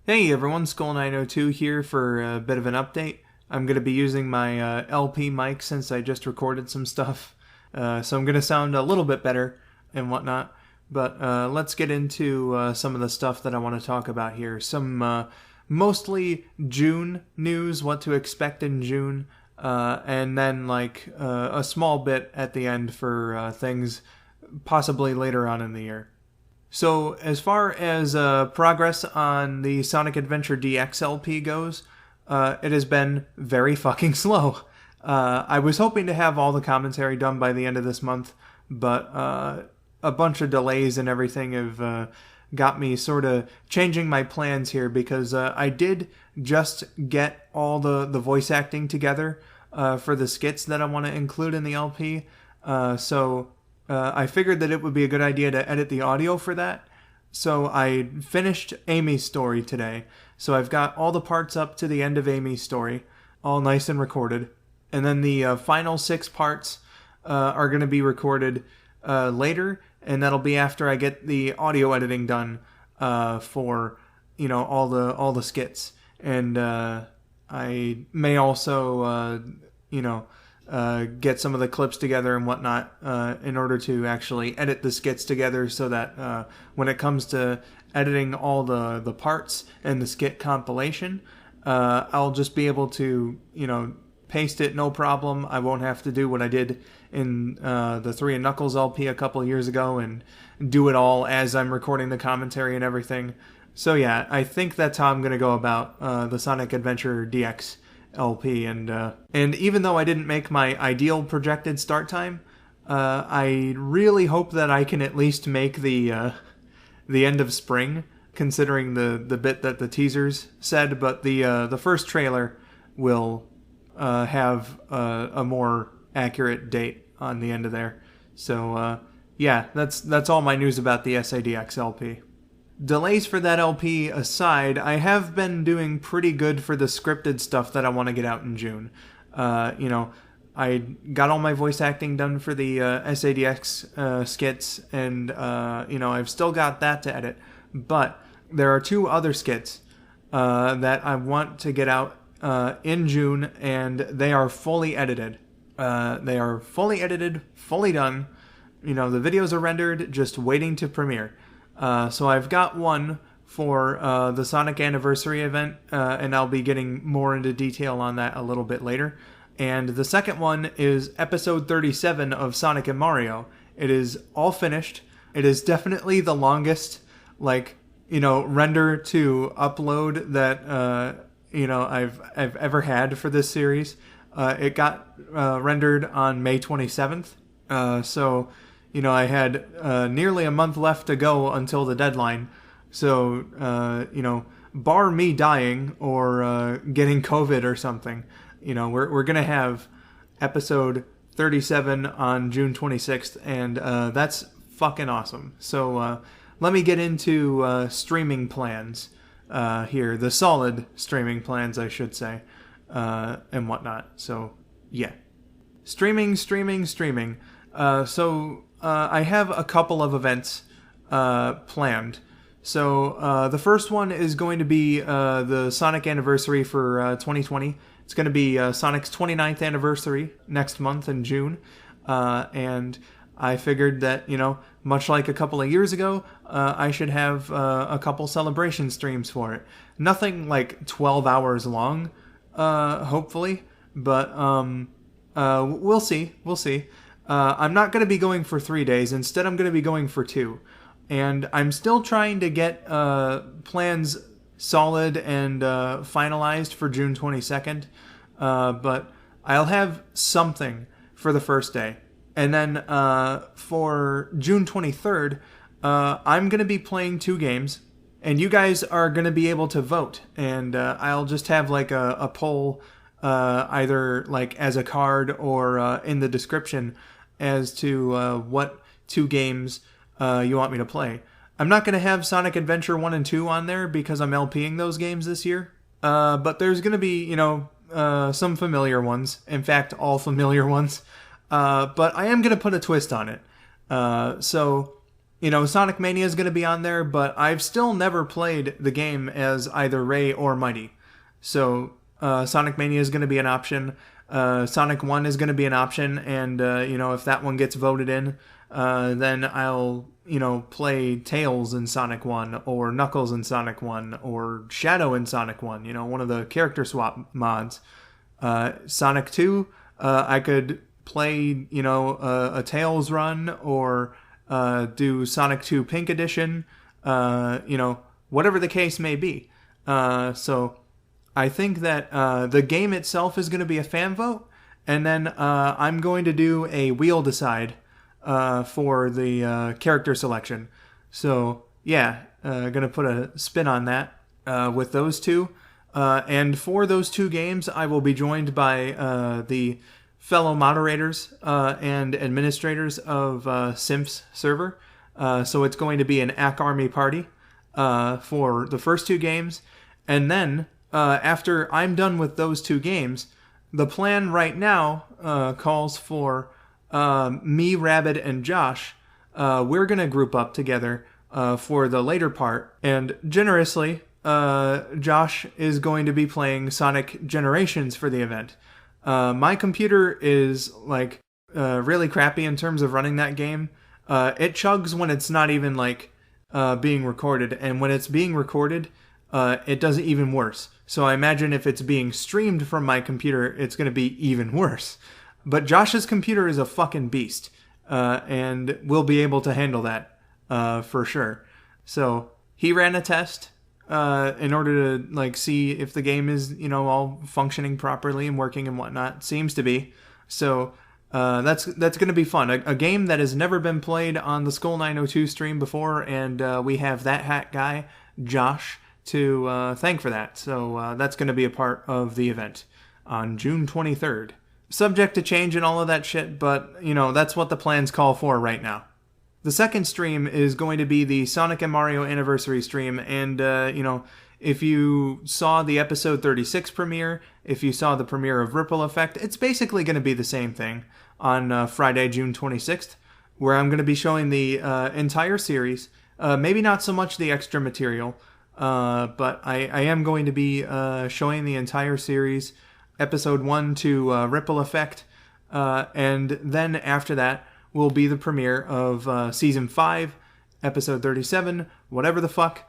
Hey everyone, skull902 here for a bit of an update. I'm going to be using my LP mic since I just recorded some stuff, so I'm going to sound a little bit better and whatnot. But let's get into some of the stuff that I want to talk about here. Some mostly June news, what to expect in June, and then like a small bit at the end for things possibly later on in the year. So as far as progress on the Sonic Adventure DX LP goes, it has been very fucking slow. I was hoping to have all the commentary done by the end of this month, but a bunch of delays and everything have got me sort of changing my plans here because I did just get all the voice acting together for the skits that I want to include in the LP. So I figured that it would be a good idea to edit the audio for that. So I finished Amy's story today. So I've got all the parts up to the end of Amy's story, all nice and recorded. And then the final 6 parts are going to be recorded later, and that'll be after I get the audio editing done for all the skits. And I may also get some of the clips together and whatnot in order to actually edit the skits together so that when it comes to editing all the parts and the skit compilation, I'll just be able to, paste it no problem. I won't have to do what I did in the 3 and Knuckles LP a couple years ago and do it all as I'm recording the commentary and everything. So yeah, I think that's how I'm going to go about the Sonic Adventure DX LP, and even though I didn't make my ideal projected start time, I really hope that I can at least make the end of spring, considering the bit that the teasers said. But the first trailer will have a more accurate date on the end of there. So yeah, that's all my news about the SADX LP. Delays for that LP aside, I have been doing pretty good for the scripted stuff that I want to get out in June. I got all my voice acting done for the SADX skits, and I've still got that to edit. But there are 2 other skits that I want to get out in June, and they are fully edited. They are fully edited, fully done. The videos are rendered, just waiting to premiere. So I've got one for the Sonic Anniversary event, and I'll be getting more into detail on that a little bit later. And the second one is episode 37 of Sonic and Mario. It is all finished. It is definitely the longest, render to upload that, I've ever had for this series. It got rendered on May 27th. I had nearly a month left to go until the deadline. So, bar me dying or getting COVID or something, we're going to have episode 37 on June 26th, and that's fucking awesome. So let me get into streaming plans here, the solid streaming plans, I should say, and whatnot. So, yeah. Streaming. I have a couple of events planned. So the first one is going to be the Sonic Anniversary for 2020. It's going to be Sonic's 29th anniversary next month in June. And I figured that, much like a couple of years ago, I should have a couple celebration streams for it. Nothing like 12 hours long, hopefully. But we'll see. I'm not going to be going for 3 days. Instead, I'm going to be going for 2. And I'm still trying to get plans solid and finalized for June 22nd. But I'll have something for the first day. And then for June 23rd, I'm going to be playing 2 games. And you guys are going to be able to vote. And I'll just have like a poll either like as a card or in the description as to what 2 games you want me to play. I'm not going to have Sonic Adventure 1 and 2 on there because I'm LPing those games this year. But there's going to be, some familiar ones. In fact, all familiar ones. But I am going to put a twist on it. So Sonic Mania is going to be on there, but I've still never played the game as either Ray or Mighty. So Sonic Mania is going to be an option. Sonic 1 is going to be an option, and, if that one gets voted in, then I'll, play Tails in Sonic 1, or Knuckles in Sonic 1, or Shadow in Sonic 1, one of the character swap mods. Sonic 2, I could play, a Tails run, or do Sonic 2 Pink Edition, whatever the case may be. So I think that the game itself is going to be a fan vote, and then I'm going to do a wheel decide for the character selection. So yeah, going to put a spin on that with those two. And for those two games, I will be joined by the fellow moderators and administrators of Simps server. So it's going to be an AK Army party for the first two games. And then after I'm done with those two games, the plan right now calls for me, Rabbit, and Josh. We're going to group up together for the later part. And generously, Josh is going to be playing Sonic Generations for the event. My computer is really crappy in terms of running that game. It chugs when it's not even being recorded, and when it's being recorded, it does it even worse. So I imagine if it's being streamed from my computer, it's going to be even worse. But Josh's computer is a fucking beast, and we'll be able to handle that for sure. So he ran a test in order to see if the game is all functioning properly and working and whatnot. Seems to be. So that's going to be fun. A game that has never been played on the skull902 stream before, and we have that hat guy Josh to thank for that. So that's going to be a part of the event on June 23rd. Subject to change and all of that shit, but that's what the plans call for right now. The second stream is going to be the Sonic and Mario anniversary stream, and, if you saw the episode 36 premiere, if you saw the premiere of Ripple Effect, it's basically going to be the same thing on Friday, June 26th, where I'm going to be showing the entire series, maybe not so much the extra material, but I am going to be showing the entire series, episode 1 to Ripple Effect, and then after that, will be the premiere of season 5, episode 37, whatever the fuck.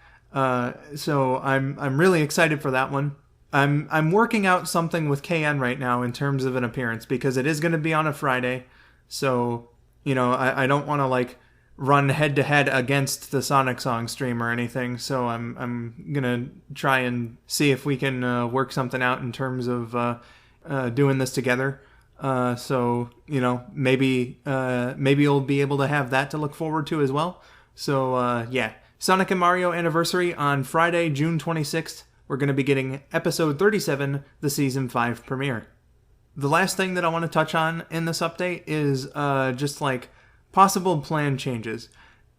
So I'm really excited for that one. I'm working out something with KN right now in terms of an appearance, because it is going to be on a Friday. So I don't want to run head to head against the Sonic Song stream or anything. So I'm gonna try and see if we can work something out in terms of doing this together. So maybe you'll be able to have that to look forward to as well. So yeah, Sonic and Mario anniversary on Friday, June 26th. We're going to be getting episode 37, the season 5 premiere. The last thing that I want to touch on in this update is just possible plan changes.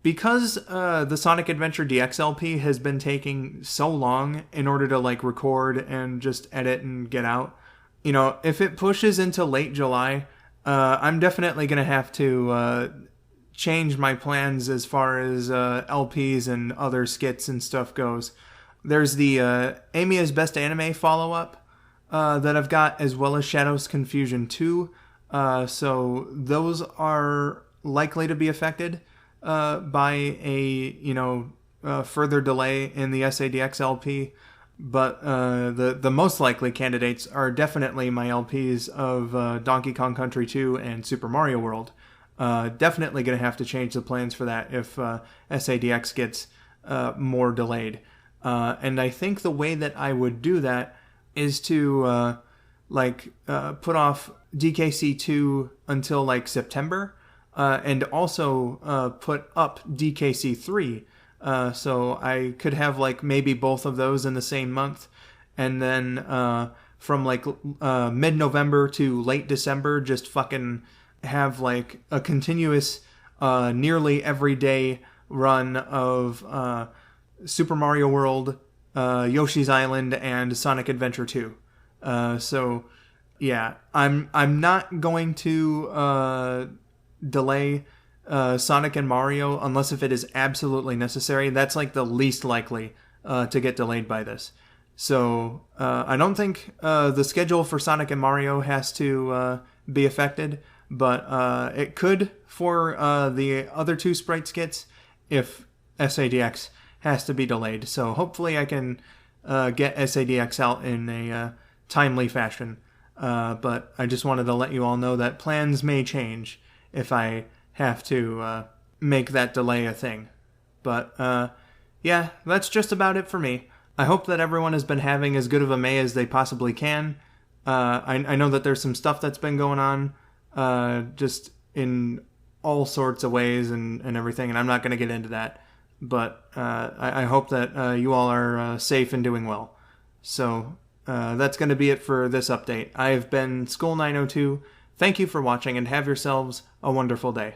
Because the Sonic Adventure DX LP has been taking so long in order to record and just edit and get out, if it pushes into late July, I'm definitely going to have to change my plans as far as LPs and other skits and stuff goes. There's the Amy's Best Anime follow-up that I've got, as well as Shadow's Confusion 2. So those are likely to be affected by a further delay in the SADX LP. But the most likely candidates are definitely my LPs of Donkey Kong Country 2 and Super Mario World. Definitely going to have to change the plans for that if SADX gets more delayed. And I think the way that I would do that is to put off DKC2 until September, and also put up DKC3. So I could have maybe both of those in the same month, and then from mid-November to late December, just fucking have a continuous nearly everyday run of Super Mario World, Yoshi's Island, and Sonic Adventure 2. So yeah, I'm not going to delay Sonic and Mario, unless if it is absolutely necessary. That's like the least likely to get delayed by this. So I don't think the schedule for Sonic and Mario has to be affected, but it could for the other two sprite skits if SADX has to be delayed. So hopefully I can get SADX out in a timely fashion. But I just wanted to let you all know that plans may change if I have to make that delay a thing. But yeah, that's just about it for me. I hope that everyone has been having as good of a May as they possibly can. I know that there's some stuff that's been going on just in all sorts of ways and everything, and I'm not going to get into that. But I hope that you all are safe and doing well. So that's going to be it for this update. I have been skull902. Thank you for watching, and have yourselves a wonderful day.